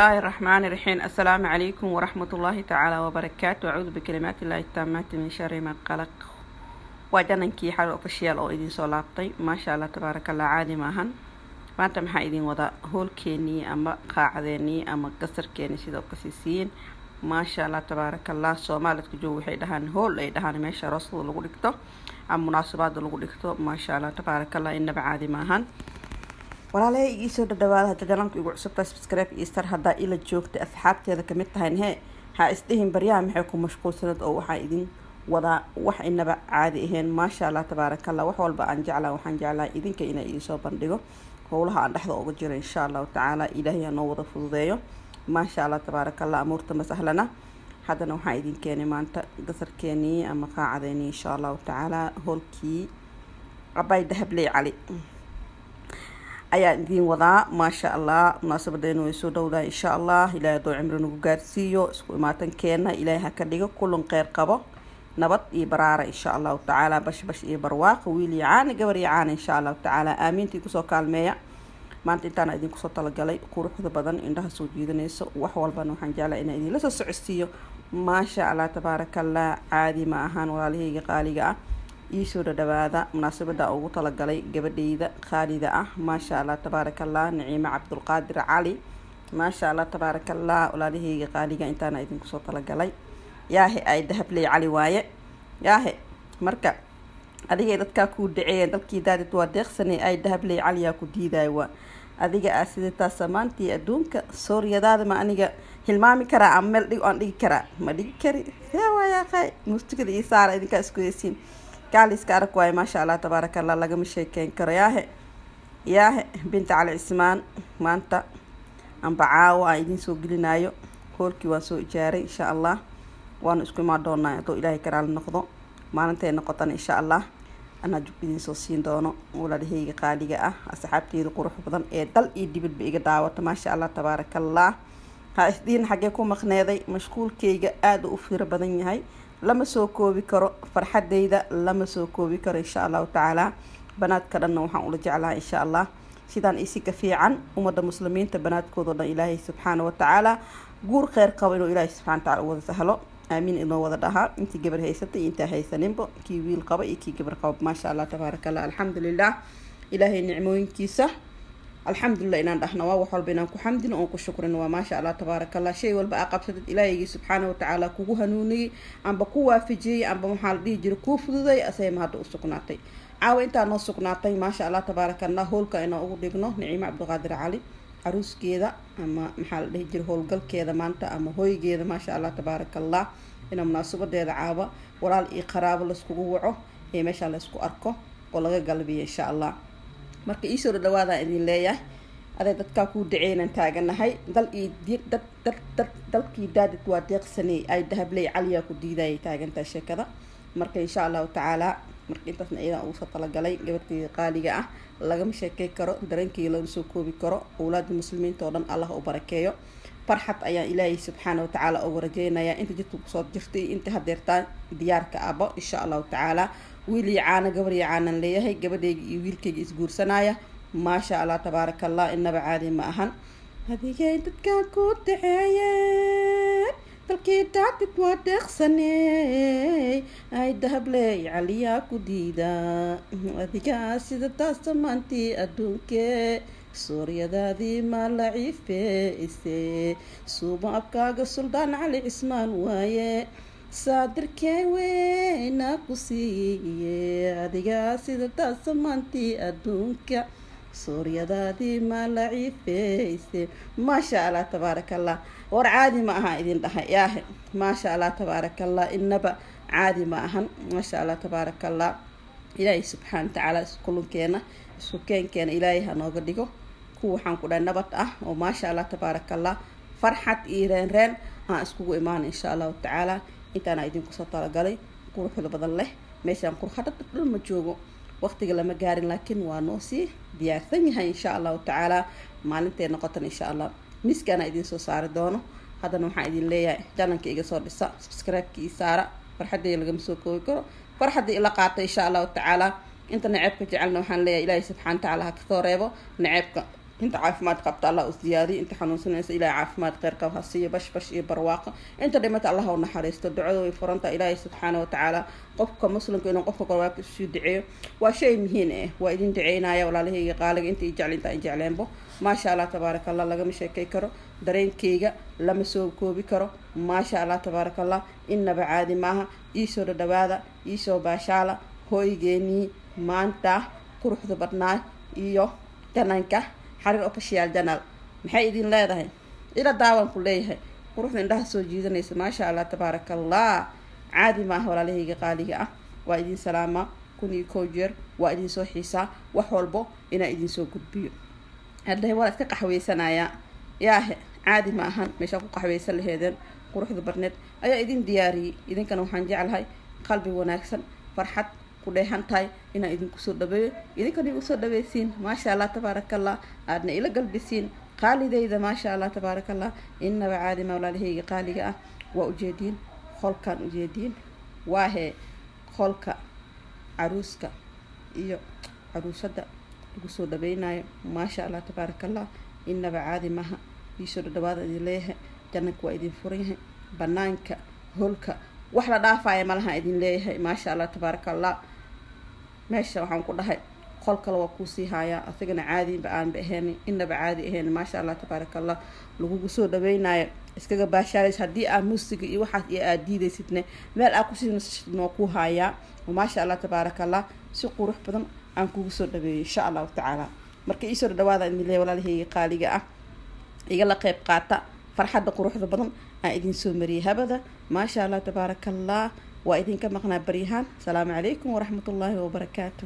الله الرحمن الرحيم. السلام عليكم ورحمة الله تعالى وبركاته. أعوذ بكلمات الله التامات من شر ما قلق. وجننكي حلو أوفيشال أو إدين صلابتي ما شاء الله تبارك الله عادي ماهن maanta maxaa idin wada hoolkeenii ama qaacadeenii ama qasarkeenii sidoo kasisiin maasha Allah tabaarakallah. Soomaalidku joog waxay dhahaan hool ay dhahaan meesha rasuul lagu dhigto ama munaasabada lagu dhigto maasha Allah tabaarakallah inaba caadi maahan. walaalay ii soo dhawaada hadda jalanku igu cusubta subscribe iyo star hadda ila joogta asxaabteeda kamid tahay ha isdihin baryaha maxay ku mashquulsanad oo waxa idin wada wax inaba caadi ahayn maasha Allah tabaarakallah. wax walba aan jeclaa waxaan jeclaa idinka inay ii soo bandhigo howlaha aan dhaxda uga jiro insha Allah taala. ilaahay ha noo wada fududeeyo maasha Allah tabaarakallah. amuurta masahlana haddana waxaan idin keenay maanta qasarkeenii ama qaacadeenii insha Allah taala. hoolkii abay dahabley cali ayaa idin wadaa maasha Allah. munaasabadeenu way soo dhowdaa insha Allah. ilaahay doo cimri nagu gaarsiiyo isku imaatankeena ilaahay ha ka dhigo kulan kheyr qabo nabad iyo baraara insha Allah taala. bash iyo barwaaqo wiil iyo caana gabar iyo caana insha Allah taala. aamiintii kusoo kaalmeeya maanta intaan idin kusoo talagalay quruxda badan indhaha soo jiidanayso wax walbana waxaan jeclaa inaan idin la soo socodsiiyo maasha Allah tabaarakallah. caadi ma ahaan walaalahayga qaaliga ah ii soo dhawaada munaasabada ugu talagalay gabadhayda qaalida ah maasha Allah tabaarakallah. naciima cabdulqaadir cali maasha Allah tabaarakallah. walaalahayga qaaliga intaan idin kusoo talagalay yaahe ay dahabley cali waaye yaahe marka adiga dadka ku dhaceeyeen dadkii daadid waa deeqsanay ay dahabley cali yaa ku diiday waa adiga asidata samaantii adduunka sooriyadaada ma aniga hilmaami karaa ama meel dhig aan dhigi karaa ma dhigi kari waa qay mustigada iyo saara idinka isku yeesiin gaaliska arag waaye maasha Allah tabaarakallah. lagama sheekeyn karo yaahe binta cali cismaan maanta amba caawa aan idin soo gelinayo hoolkii waan soo ijaaray insha Allah. waanu isku imaan doonaa hadduu ilaahay karaal noqdo maalintay noqotan insha Allah. anaa jug idin soo siin doono walaalahayga qaaliga ah asxaabteeda qurux badan ee dal iyo dibadba iga daawata maasha Allah tabaarakallah. ha isdiin xagee ku maqneeday mashquulkayga aad u fiiro badan yahay lama soo koobi karo farxadeyda lama soo koobi karo insha Allah taala. banaadka dhanna waxaan ula jeclaa insha Allah sidaan isi ka fiican umada muslimiinta banaadkooda dhan ilaahay subxaanahu wa tacaala guur kheyr qabo inuu ilaahay subxaanahu wa tacaala wada sahlo آمين إنه وضع لها أنت جبر هيستي أنت هيسنبو كي ويل قبا كي جبر قب ما شاء الله تبارك الله. الحمد لله إلهي نعموين كيسة الحمد لله إن إحنا وحول بينكم حمد وأنكم شكر وما شاء الله تبارك الله. شيء والبقى قبضت إلهي سبحانه وتعالى كوها نوني عم بقوة في جي عم بمحل دي جركوف ذي أسيم هذا السكناتي عاو أنت أنا السكناتي ما شاء الله تبارك الله. هول كأنه أقولنا نعيم عبد القادر علي عروس كذا أما محل ده يجر هول قل كذا ما أنت أما هوي كذا ما شاء الله تبارك الله. إنه مناسبة ده عابة ولا الإقراب لسكوعه هي ما شاء الله سكو أركو ولا قلبي إن شاء الله. مركي يسور دوادا إذن ليه هذا تكاكو دعينا تاجنا هاي دل دل كي داد توادق سنة أي ذهب لي عليا كديدا تاجن تاشي كذا. مركي إن شاء الله تعالى مركي تصنع إذا أوصل لجلي جبت قالية لقم شيء كرو درنكي لون سكو بكرو أولاد المسلمين تودن الله وبركيه فرحت أيا إلهي سبحانه وتعالى أورجينا يا أنت جت بصوت جفتي أنت هدرتان ديارك أبا إن شاء الله تعالى ويلي عانا قبري عانا ليه هي قبل ويلك يسجور سنايا ما شاء الله تبارك الله إن بعادي ما أهن هذه جاي تكاكو تعيا تلقي تعبت ودخ سنة أي ذهب لي عليا كديدا هذه جاسدة تسمنتي أدوك سوريا ذي ما لعيفة سوبا أبكاغ سلطان علي عثمان وايه صادر كوينا كوسيه هذه سيدة تسمنتي أدونك سوريا ذي ما لعيفة ما شاء الله تبارك الله. ور عادي معها إذن ده ياه ما شاء الله تبارك الله. إنبا عادي معهن ما شاء الله تبارك الله. إلهي سبحانه وتعالى كلهم كينا سكين كان إلهي هنوغديكو كو حنكودا نبات وما شاء الله تبارك الله. فرحة إيران رين اسكو إيمان إن شاء الله تعالى. انت أنا إذن كسو طالقالي قروح لبضل له ميشان قروح حتى تقدر مجوغو وقت لما قارن لكن وانوسي ديارتنيها إن شاء الله تعالى مالنتين نقطن إن شاء الله مسكانا إذن سو سار دونو هذا نوحا إذن ليا جانانك إيجا صور بسا سبسكرايب كي سارة فرحة دي لغم سو كوي كرو فرحة دي إلاقات إن شاء الله تعالى انت نعبك جعلنا وحان ليا إلهي سبحانه وتعالى هكثوريبو نعبك انت عافمات قبط الله أزيادي انت حنون سنة إلى عافمات غير كوهسية بش إيه برواقة انت دمت الله ونحرست الدعاء وفرنت إلهي سبحانه وتعالى قفك مسلم كأنه قفك قواك الشدعي وشيء مهين إيه وإذن دعينا يا ولا له قالك انت يجعل انت يجعلين به ما شاء الله تبارك الله لقى مش كي كرو درين كيجا لما سوق كوبي كرو ما شاء الله تبارك الله إن بعادي معها يسور دوادا يسور باشالة هو يجيني ما انت قروح ذبرنا إيوه تنانكه حرير official channel maxay idin leedahay ila daawan ku leeyahay quruxda indhaha soo jiidanaysa ma sha Allah tabarakallah caadi ma walaalahayga qaaliga ah waa idin salaama kun iyo koo jeer waa idin soo xiisaa wax walbo ina idin soo gudbiyo hadday walaad ka qaxweysanaya yaahe caadi ma ahan meesha ku qaxweysan laheedeen quruxda barneed ayaa idin diyaariyay idinkana waxaan jeclahay qalbi wanaagsan farxad kudheehan tahay ina idinku soo dhabeeyo idinkan igu soo dhabeeysiin ma sha Allah tabarakallah aadna ila galbisiin qaalideyda ma sha Allah tabarakallah inna baadi mawlaalahayga qaaliga ah waa ujeedin qolkan ujeedin waahe qolka aruuska iyo aruusada ugu soo dhabeeynayo ma sha Allah tabarakallah inna baadi maha isoo dhawaada leeyahay jannada waa idin furan yahay banaanka holka wax la dhaafay malaha idin leeyahay ma sha Allah tabarakallah meesha waxaan ku dhahay qol kale waa ku sii haya asagana caadi aan baaheen inaba caadi ahayn ma sha Allah tabarakallah lagu soo dhaweynaayo iskaga baashaalis hadii aan musiga iyo waxa aad diidaysidna meel aad ku siinayso ku haya ma sha Allah tabarakallah si qurux badan aan kugu soo dhaweeyo insha Allah taala marka ii soo dhawaada in leeyahay walaalahayga qaaliga ah iga la qayb qaata farxadda quruxda badan aan idin soo mariyay habada ma sha Allah tabarakallah waa idin ka maqnaa bariyahan salaamu calaykum wa rahmatullahi wa barakaatuh